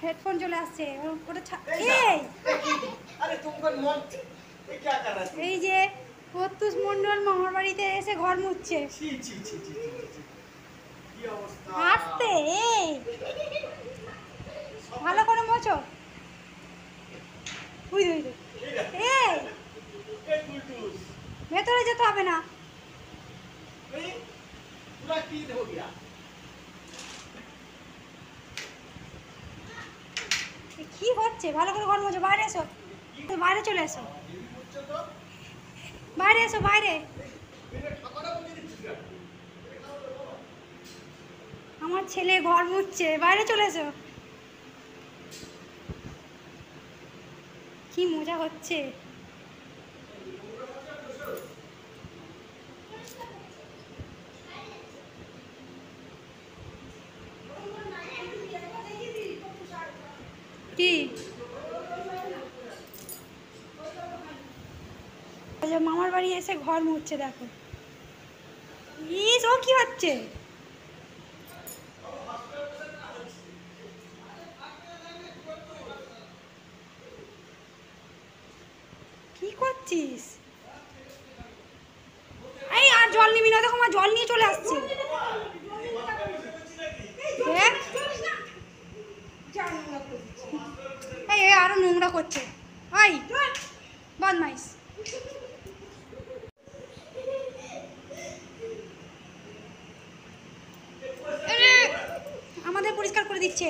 Headphone চলে আসছে ওটা এই যে প্রত্যুষ মন্ডল মামার বাড়িতে এসে ঘর মুছছে। আসতে এই ভালো করে মোছো। এই ভেতরে যেতে হবে না। কি হচ্ছে? ভালো করে ঘর মোছো। বাইরে এসো, বাইরে চলে এসো, বাইরে এসো, বাইরে। আমার ছেলে ঘর মুছছে, বাইরে চলে এসো। কি মজা হচ্ছে। কি মামার বাড়ি এসে ঘর মুছছে, দেখো। ইস, ও কি হচ্ছে? কি করছিস? এই আর জল নিবি না? দেখো আমার জল নিয়ে চলে আসছে। দেখ, এই আরো নোংরা করছে। ওই বদমাইশ। আমাদের পরিষ্কার করে দিচ্ছে।